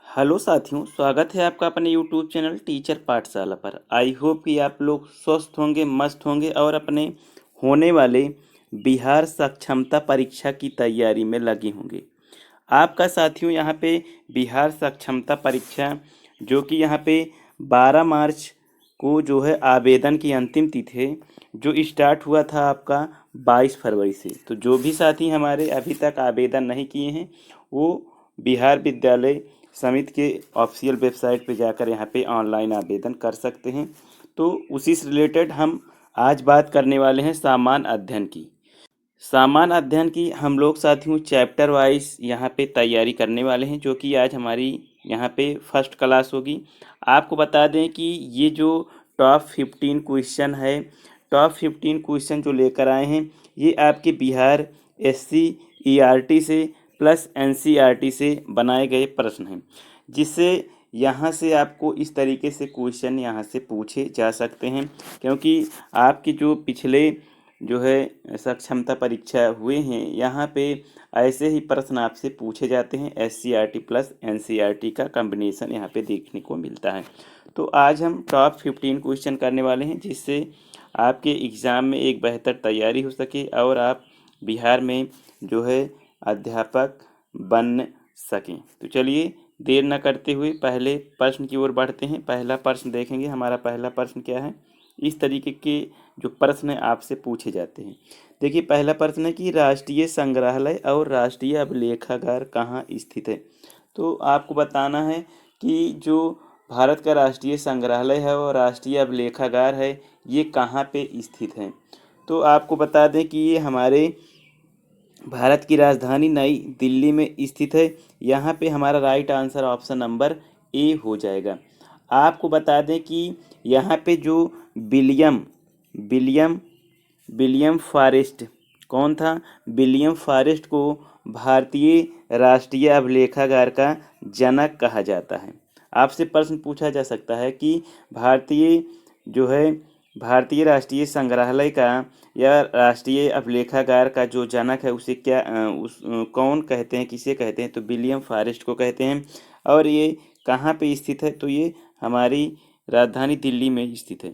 Hello साथियों, स्वागत है आपका अपने यूट्यूब चैनल टीचर पाठशाला पर। आई होप कि आप लोग स्वस्थ होंगे, मस्त होंगे और अपने होने वाले बिहार सक्षमता परीक्षा की तैयारी में लगे होंगे। आपका साथियों यहाँ पे बिहार सक्षमता परीक्षा जो कि यहाँ पे 12 मार्च को जो है आवेदन की अंतिम तिथि है, जो स्टार्ट हुआ था आपका 22 फरवरी से। तो जो भी साथी हमारे अभी तक आवेदन नहीं किए हैं वो बिहार विद्यालय समिति के ऑफिशियल वेबसाइट पे जाकर यहाँ पे ऑनलाइन आवेदन कर सकते हैं। तो उसी से रिलेटेड हम आज बात करने वाले हैं सामान्य अध्ययन की। सामान्य अध्ययन की हम लोग साथियों चैप्टर वाइज यहाँ पे तैयारी करने वाले हैं, जो कि आज हमारी यहाँ पे फर्स्ट क्लास होगी। आपको बता दें कि ये जो टॉप 15 क्वेश्चन है, टॉप 15 क्वेश्चन जो लेकर आए हैं, ये आपके बिहार एससी ईआरटी से प्लस एनसीईआरटी से बनाए गए प्रश्न हैं, जिससे यहाँ से आपको इस तरीके से क्वेश्चन यहाँ से पूछे जा सकते हैं। क्योंकि आपके जो पिछले जो है सक्षमता परीक्षा हुए हैं, यहाँ पे ऐसे ही प्रश्न आपसे पूछे जाते हैं। एससीईआरटी प्लस एनसीईआरटी का कॉम्बिनेशन यहाँ पे देखने को मिलता है। तो आज हम टॉप 15 क्वेश्चन करने वाले हैं, जिससे आपके एग्ज़ाम में एक बेहतर तैयारी हो सके और आप बिहार में जो है अध्यापक बन सकें। तो चलिए देर न करते हुए पहले प्रश्न की ओर बढ़ते हैं। पहला प्रश्न देखेंगे। हमारा पहला प्रश्न क्या है, इस तरीके के जो प्रश्न आपसे पूछे जाते हैं। देखिए, पहला प्रश्न है कि राष्ट्रीय संग्रहालय और राष्ट्रीय अभिलेखागार कहाँ स्थित है। तो आपको बताना है कि जो भारत का राष्ट्रीय संग्रहालय है और राष्ट्रीय अभिलेखागार है, ये कहाँ पे स्थित है। तो आपको बता दें कि ये हमारे भारत की राजधानी नई दिल्ली में स्थित है। यहाँ पे हमारा right answer option number A हो जाएगा। आपको बता दें कि यहाँ पे जो विलियम विलियम विलियम फॉरेस्ट कौन था, विलियम फॉरेस्ट को भारतीय राष्ट्रीय अभिलेखागार का जनक कहा जाता है। आपसे प्रश्न पूछा जा सकता है कि भारतीय जो है भारतीय राष्ट्रीय संग्रहालय का या राष्ट्रीय अभिलेखागार का जो जनक है उसे क्या कौन कहते हैं, किसे कहते हैं। तो विलियम फॉरेस्ट को कहते हैं। और ये कहाँ पे स्थित है, तो ये हमारी राजधानी दिल्ली में स्थित है।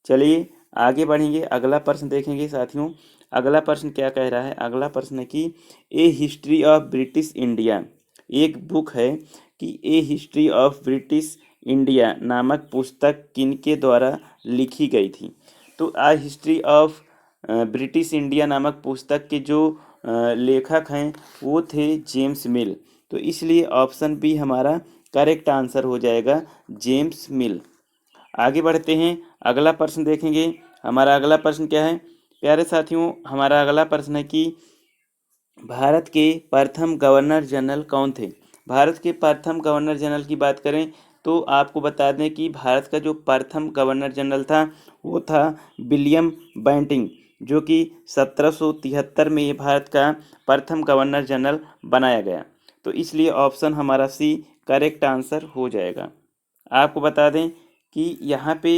चलिए आगे बढ़ेंगे, अगला प्रश्न देखेंगे साथियों। अगला प्रश्न क्या कह रहा है। अगला प्रश्न है कि ए हिस्ट्री ऑफ ब्रिटिश इंडिया, एक बुक है कि ए हिस्ट्री ऑफ ब्रिटिश इंडिया नामक पुस्तक किनके द्वारा लिखी गई थी। तो आ हिस्ट्री ऑफ ब्रिटिश इंडिया नामक पुस्तक के जो लेखक हैं वो थे जेम्स मिल। तो इसलिए ऑप्शन बी हमारा करेक्ट आंसर हो जाएगा, जेम्स मिल। आगे बढ़ते हैं, अगला प्रश्न देखेंगे। हमारा अगला प्रश्न क्या है प्यारे साथियों, हमारा अगला प्रश्न है कि भारत के प्रथम गवर्नर जनरल कौन थे। भारत के प्रथम गवर्नर जनरल की बात करें तो आपको बता दें कि भारत का जो प्रथम गवर्नर जनरल था वो था विलियम बेंटिंक, जो कि 1773 में ये भारत का प्रथम गवर्नर जनरल बनाया गया। तो इसलिए ऑप्शन हमारा सी करेक्ट आंसर हो जाएगा। आपको बता दें कि यहाँ पे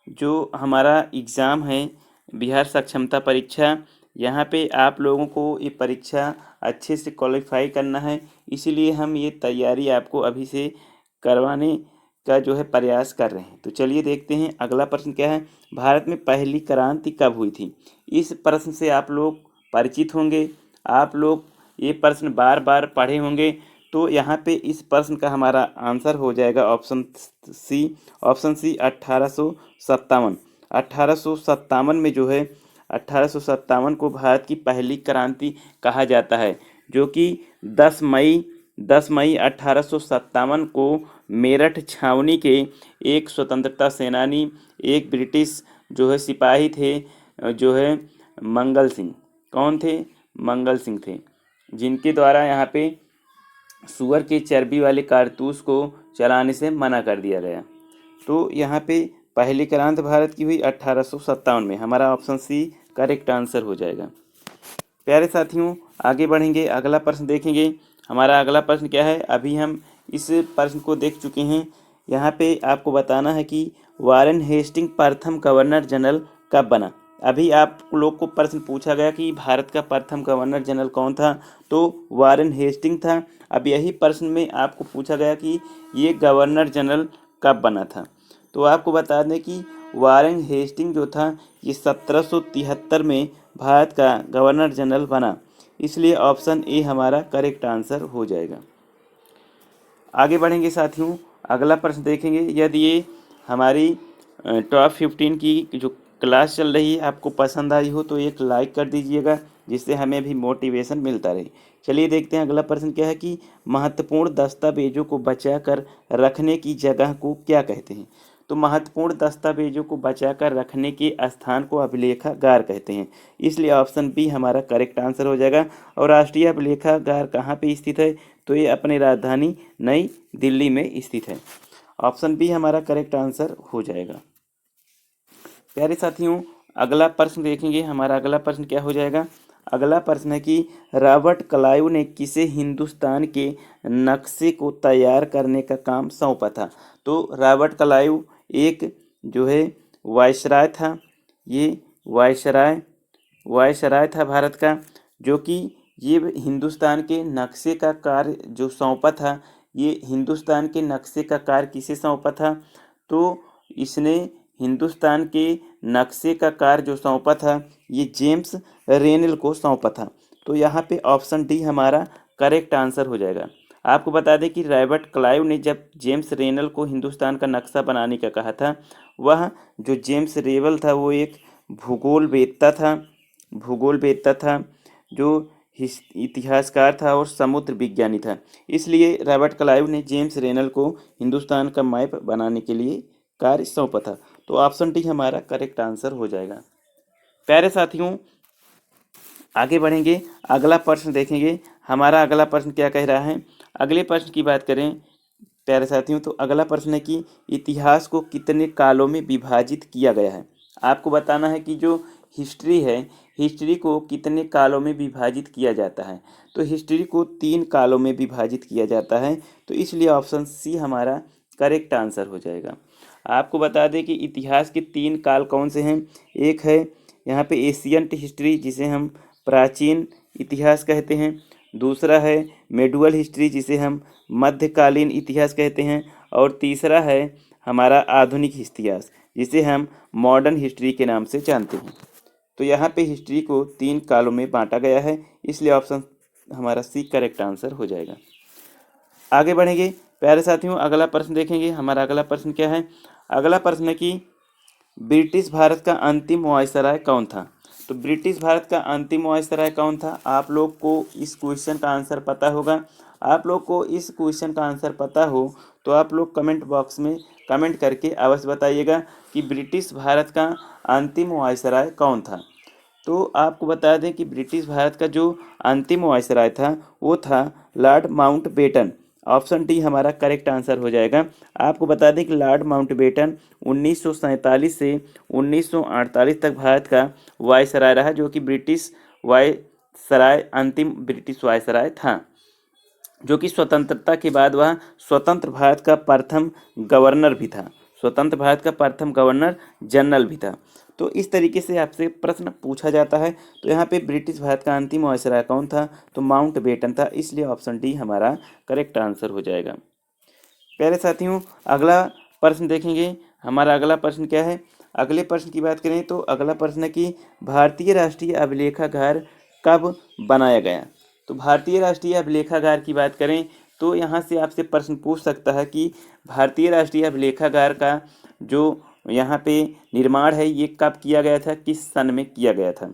जो हमारा एग्ज़ाम है बिहार सक्षमता परीक्षा, यहाँ पे आप लोगों को ये परीक्षा अच्छे से क्वालिफाई करना है। इसीलिए हम ये तैयारी आपको अभी से करवाने का जो है प्रयास कर रहे हैं। तो चलिए देखते हैं अगला प्रश्न क्या है। भारत में पहली क्रांति कब हुई थी। इस प्रश्न से आप लोग परिचित होंगे, आप लोग ये प्रश्न बार बार पढ़े होंगे। तो यहाँ पे इस प्रश्न का हमारा आंसर हो जाएगा ऑप्शन सी 1857। 1857 में जो है 1857 को भारत की पहली क्रांति कहा जाता है, जो कि 10 मई 1857 को मेरठ छावनी के एक स्वतंत्रता सेनानी, एक ब्रिटिश जो है सिपाही थे, जो है मंगल सिंह। कौन थे, मंगल सिंह थे, जिनके द्वारा यहाँ पे सुअर के चर्बी वाले कारतूस को चलाने से मना कर दिया गया। तो यहाँ पे पहली क्रांति भारत की हुई 1857 में। हमारा ऑप्शन सी करेक्ट आंसर हो जाएगा। प्यारे साथियों आगे बढ़ेंगे, अगला प्रश्न देखेंगे। हमारा अगला प्रश्न क्या है, अभी हम इस प्रश्न को देख चुके हैं। यहाँ पे आपको बताना है कि वारेन हेस्टिंग प्रथम गवर्नर जनरल कब बना। अभी आप लोग को प्रश्न पूछा गया कि भारत का प्रथम गवर्नर जनरल कौन था, तो वारेन हेस्टिंग था। अब यही प्रश्न में आपको पूछा गया कि ये गवर्नर जनरल कब बना था, तो आपको बता दें कि वारेन हेस्टिंग जो था ये 1773 में भारत का गवर्नर जनरल बना, इसलिए ऑप्शन ए हमारा करेक्ट आंसर हो जाएगा। आगे बढ़ेंगे साथियों, अगला प्रश्न देखेंगे। यदि ये हमारी टॉप 15 की जो क्लास चल रही है आपको पसंद आई हो तो एक लाइक कर दीजिएगा, जिससे हमें भी मोटिवेशन मिलता रहे। चलिए देखते हैं अगला प्रश्न क्या है कि महत्वपूर्ण दस्तावेजों को बचा कर रखने की जगह को क्या कहते हैं। तो महत्वपूर्ण दस्तावेजों को बचा कर रखने के स्थान को अभिलेखागार कहते हैं, इसलिए ऑप्शन बी हमारा करेक्ट आंसर हो जाएगा। और राष्ट्रीय अभिलेखागार कहाँ पे स्थित है, तो ये अपनी राजधानी नई दिल्ली में स्थित है। ऑप्शन बी हमारा करेक्ट आंसर हो जाएगा। प्यारे साथियों, अगला प्रश्न देखेंगे। हमारा अगला प्रश्न क्या हो जाएगा। अगला प्रश्न है कि रॉबर्ट क्लाइव ने किसे हिंदुस्तान के नक्शे को तैयार करने का काम सौंपा था। तो रॉबर्ट क्लाइव एक जो है वायसराय था, ये वायसराय था भारत का, जो कि ये हिंदुस्तान के नक्शे का कार्य जो सौंपा था, ये हिंदुस्तान के नक्शे का कार्य किसे सौंपा था, तो इसने हिंदुस्तान के नक्शे का कार्य जो सौंपा था ये जेम्स रेनल को सौंपा था। तो यहाँ पे ऑप्शन डी हमारा करेक्ट आंसर हो जाएगा। आपको बता दें कि रॉबर्ट क्लाइव ने जब जेम्स रेनल को हिंदुस्तान का नक्शा बनाने का कहा था, वह जो जेम्स रेवल था वो एक भूगोलवेत्ता था जो इतिहासकार था और समुद्र विज्ञानी था। इसलिए रॉबर्ट क्लाइव ने जेम्स रेनल को हिंदुस्तान का मैप बनाने के लिए कार्य सौंपा था। तो ऑप्शन डी हमारा करेक्ट आंसर हो जाएगा। प्यारे साथियों, आगे बढ़ेंगे, अगला प्रश्न देखेंगे। हमारा अगला प्रश्न क्या कह रहा है। अगले प्रश्न की बात करें प्यारे साथियों, तो अगला प्रश्न है कि इतिहास को कितने कालों में विभाजित किया गया है। आपको बताना है कि जो हिस्ट्री है, हिस्ट्री को कितने कालों में विभाजित किया जाता है। तो हिस्ट्री को 3 कालों में विभाजित किया जाता है, तो इसलिए ऑप्शन सी हमारा करेक्ट आंसर हो जाएगा। आपको बता दें कि इतिहास के 3 काल कौन से हैं। एक है यहाँ पे एशियंट हिस्ट्री, जिसे हम प्राचीन इतिहास कहते हैं। दूसरा है मेडुअल हिस्ट्री, जिसे हम मध्यकालीन इतिहास कहते हैं। और तीसरा है हमारा आधुनिक इतिहास, जिसे हम मॉडर्न हिस्ट्री के नाम से जानते हैं। तो यहाँ पे हिस्ट्री को 3 कालों में बांटा गया है, इसलिए ऑप्शन हमारा सी करेक्ट आंसर हो जाएगा। आगे बढ़ेंगे प्यारे साथियों, अगला प्रश्न देखेंगे। हमारा अगला प्रश्न क्या है। अगला प्रश्न है कि ब्रिटिश भारत का अंतिम वायसराय कौन था। तो ब्रिटिश भारत का अंतिम वायसराय कौन था। आप लोग को इस क्वेश्चन का आंसर पता होगा। आप लोग को इस क्वेश्चन का आंसर पता हो तो आप लोग कमेंट बॉक्स में कमेंट करके अवश्य बताइएगा कि ब्रिटिश भारत का अंतिम वायसराय कौन था। तो आपको बता दें कि ब्रिटिश भारत का जो अंतिम वायसराय था वो था लॉर्ड माउंटबेटन। ऑप्शन डी हमारा करेक्ट आंसर हो जाएगा। आपको बता दें कि लॉर्ड माउंटबेटन 1947 से 1948 तक भारत का वायसराय रहा, जो कि ब्रिटिश वायसराय अंतिम ब्रिटिश वायसराय था, जो कि स्वतंत्रता के बाद वह स्वतंत्र भारत का प्रथम गवर्नर भी था, स्वतंत्र भारत का प्रथम गवर्नर जनरल भी था। तो इस तरीके से आपसे प्रश्न पूछा जाता है। तो यहाँ पे ब्रिटिश भारत का अंतिम वायसराय कौन था, तो माउंटबेटन था, इसलिए ऑप्शन डी हमारा करेक्ट आंसर हो जाएगा। प्यारे साथियों, अगला प्रश्न देखेंगे। हमारा अगला प्रश्न क्या है। अगले प्रश्न की बात करें तो अगला प्रश्न है कि भारतीय राष्ट्रीय अभिलेखागार कब बनाया गया। तो भारतीय राष्ट्रीय अभिलेखागार की बात करें तो यहाँ से आपसे प्रश्न पूछ सकता है कि भारतीय राष्ट्रीय अभिलेखागार का जो यहाँ पे निर्माण है ये कब किया गया था, किस सन में किया गया था।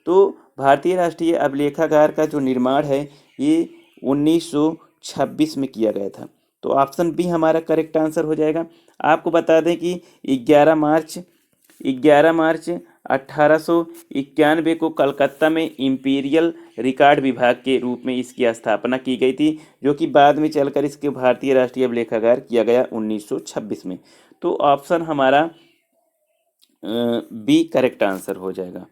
तो भारतीय राष्ट्रीय अभिलेखागार का जो निर्माण है ये 1926 में किया गया था। तो ऑप्शन बी हमारा करेक्ट आंसर हो जाएगा। आपको बता दें कि 11 मार्च 1891 को कलकत्ता में इंपीरियल रिकॉर्ड विभाग के रूप में इसकी स्थापना की गई थी, जो कि बाद में चलकर इसके भारतीय राष्ट्रीय अभिलेखागार किया गया 1926 में। तो ऑप्शन हमारा बी करेक्ट आंसर हो जाएगा।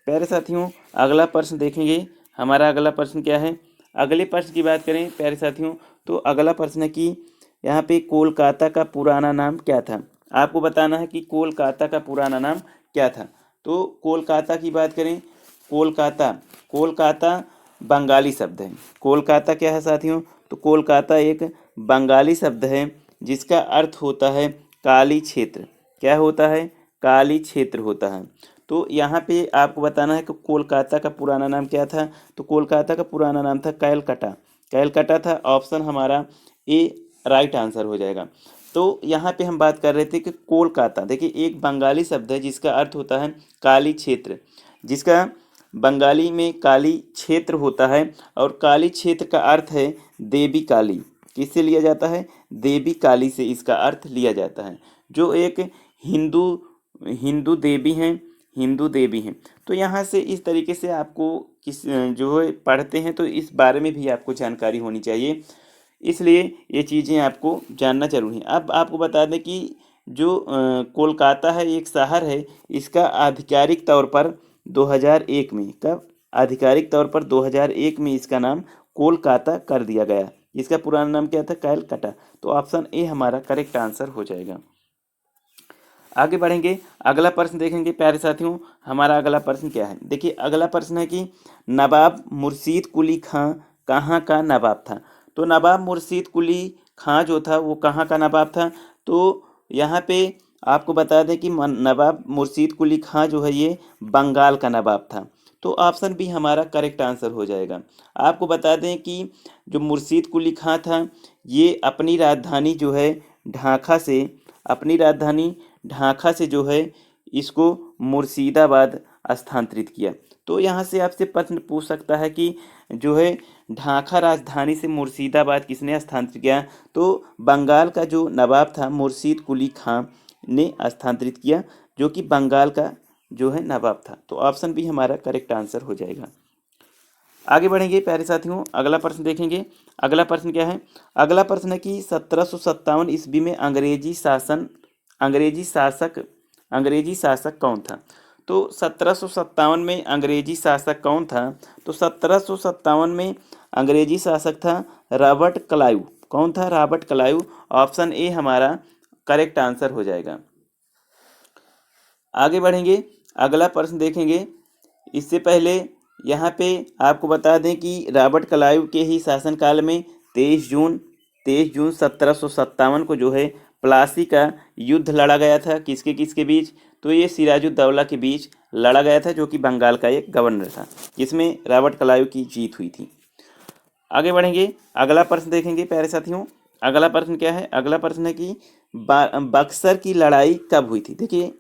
प्यारे साथियों, अगला प्रश्न देखेंगे। हमारा अगला प्रश्न क्या है। अगले प्रश्न की बात करें प्यारे साथियों तो अगला प्रश्न है कि यहाँ पे कोलकाता का पुराना नाम क्या था। आपको बताना है कि कोलकाता का पुराना नाम क्या था। तो कोलकाता की बात करें, कोलकाता, कोलकाता बंगाली शब्द है। कोलकाता क्या है साथियों? तो कोलकाता एक बंगाली शब्द है जिसका अर्थ होता है काली क्षेत्र। क्या होता है? काली क्षेत्र होता है। तो यहाँ पे आपको बताना है कि कोलकाता का पुराना नाम क्या था। तो कोलकाता का पुराना नाम था कैलकटा। कैलकटा था। ऑप्शन हमारा ए राइट आंसर हो जाएगा। तो यहाँ पे हम बात कर रहे थे कि कोलकाता, देखिए एक बंगाली शब्द है जिसका अर्थ होता है काली क्षेत्र, जिसका बंगाली में काली क्षेत्र होता है, और काली क्षेत्र का अर्थ है देवी काली। किससे लिया जाता है? देवी काली से इसका अर्थ लिया जाता है, जो एक हिंदू हिंदू देवी हैं, हिंदू देवी हैं। तो यहाँ से इस तरीके से आपको जो है पढ़ते हैं तो इस बारे में भी आपको जानकारी होनी चाहिए, इसलिए ये चीज़ें आपको जानना जरूरी है। अब आपको बता दें कि जो कोलकाता है एक शहर है, इसका आधिकारिक तौर पर 2001 में, कब? आधिकारिक तौर पर 2001 में इसका नाम कोलकाता कर दिया गया। इसका पुराना नाम क्या था? कैलकटा। तो ऑप्शन ए हमारा करेक्ट आंसर हो जाएगा। आगे बढ़ेंगे, अगला प्रश्न देखेंगे प्यारे साथियों। हमारा अगला प्रश्न क्या है? देखिए अगला प्रश्न है कि नवाब मुर्शीद कुली खां कहाँ का नवाब था। तो नवाब मुर्शीद कुली खां जो था वो कहाँ का नवाब था? तो यहाँ पे आपको बता दें कि नवाब मुर्शीद कुली खां जो है ये बंगाल का नवाब था। तो ऑप्शन बी हमारा करेक्ट आंसर हो जाएगा। आपको बता दें कि जो मुर्शीद कुली खां था ये अपनी राजधानी जो है ढाका से, अपनी राजधानी ढाका से जो है इसको मुर्शिदाबाद स्थानांतरित किया। तो यहाँ से आपसे प्रश्न पूछ सकता है कि जो है ढाका राजधानी से मुर्शिदाबाद किसने स्थानांतरित किया? तो बंगाल का जो नवाब था मुर्शीद कुली खां ने स्थानांतरित किया, जो कि बंगाल का जो है नवाब था। तो ऑप्शन बी हमारा करेक्ट आंसर हो जाएगा। आगे बढ़ेंगे प्यारे साथियों, अगला प्रश्न देखेंगे। अगला प्रश्न क्या है? अगला प्रश्न है कि 1757 ईस्वी में अंग्रेजी शासक कौन था? तो 1757 में अंग्रेजी शासक कौन था? तो 1757 में अंग्रेजी शासक था रॉबर्ट क्लाइव। कौन था? Robert Clive. ऑप्शन ए हमारा करेक्ट आंसर हो जाएगा। आगे बढ़ेंगे, अगला प्रश्न देखेंगे। इससे पहले यहाँ पे आपको बता दें कि रॉबर्ट क्लाइव के ही शासनकाल में 23 जून 1757 को जो है प्लासी का युद्ध लड़ा गया था। किसके किसके बीच? तो ये सिराजुद्दौला के बीच लड़ा गया था, जो कि बंगाल का एक गवर्नर था, जिसमें रॉबर्ट क्लाइव की जीत हुई थी। आगे बढ़ेंगे, अगला प्रश्न देखेंगे प्यारे साथियों। अगला प्रश्न क्या है? अगला प्रश्न है कि बक्सर की लड़ाई कब हुई थी? देखिए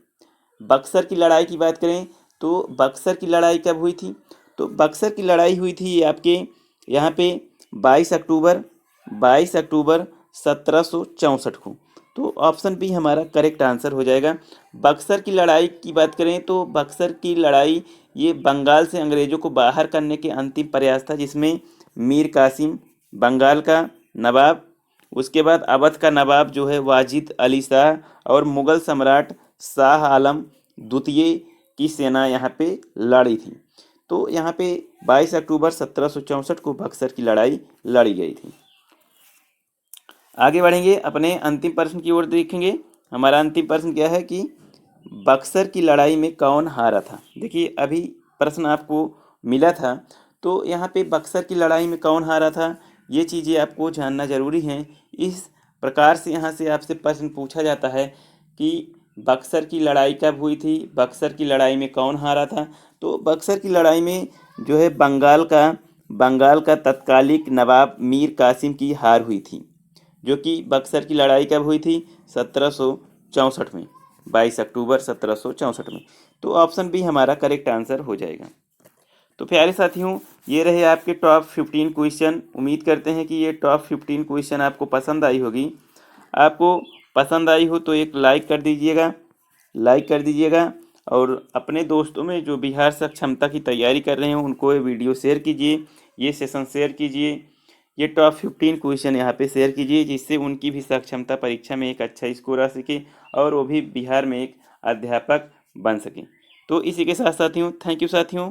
बक्सर की लड़ाई की बात करें तो बक्सर की लड़ाई कब हुई थी? तो बक्सर की लड़ाई हुई थी आपके यहाँ पे 22 अक्टूबर 1764 को। तो ऑप्शन बी हमारा करेक्ट आंसर हो जाएगा। बक्सर की लड़ाई की बात करें तो बक्सर की लड़ाई ये बंगाल से अंग्रेजों को बाहर करने के अंतिम प्रयास था, जिसमें मीर कासिम बंगाल का नवाब, उसके बाद अवध का नवाब जो है वाजिद अली शाह, और मुगल सम्राट शाह आलम द्वितीय की सेना यहाँ पे लड़ी थी। तो यहाँ पे 22 अक्टूबर 1764 को बक्सर की लड़ाई लड़ी गई थी। आगे बढ़ेंगे, अपने अंतिम प्रश्न की ओर देखेंगे। हमारा अंतिम प्रश्न क्या है कि बक्सर की लड़ाई में कौन हारा था? देखिए अभी प्रश्न आपको मिला था, तो यहाँ पे बक्सर की लड़ाई में कौन हारा था ये चीज़ें आपको जानना जरूरी है। इस प्रकार से यहाँ से आपसे प्रश्न पूछा जाता है कि बक्सर की लड़ाई कब हुई थी, बक्सर की लड़ाई में कौन हारा था। तो बक्सर की लड़ाई में जो है बंगाल का तत्कालिक नवाब मीर कासिम की हार हुई थी, जो कि बक्सर की लड़ाई कब हुई थी? 1764 में, 22 अक्टूबर 1764 में। तो ऑप्शन बी हमारा करेक्ट आंसर हो जाएगा। तो प्यारे साथियों, ये रहे आपके टॉप 15 क्वेश्चन। उम्मीद करते हैं कि ये टॉप 15 क्वेश्चन आपको पसंद आई होगी। आपको पसंद आई हो तो एक लाइक कर दीजिएगा, और अपने दोस्तों में जो बिहार सक्षमता की तैयारी कर रहे हैं उनको ये वीडियो शेयर कीजिए, ये सेशन शेयर कीजिए, ये टॉप 15 क्वेश्चन यहाँ पे शेयर कीजिए, जिससे उनकी भी सक्षमता परीक्षा में एक अच्छा स्कोर आ सके और वो भी बिहार में एक अध्यापक बन सके। तो इसी के साथ साथियों, थैंक यू साथियों।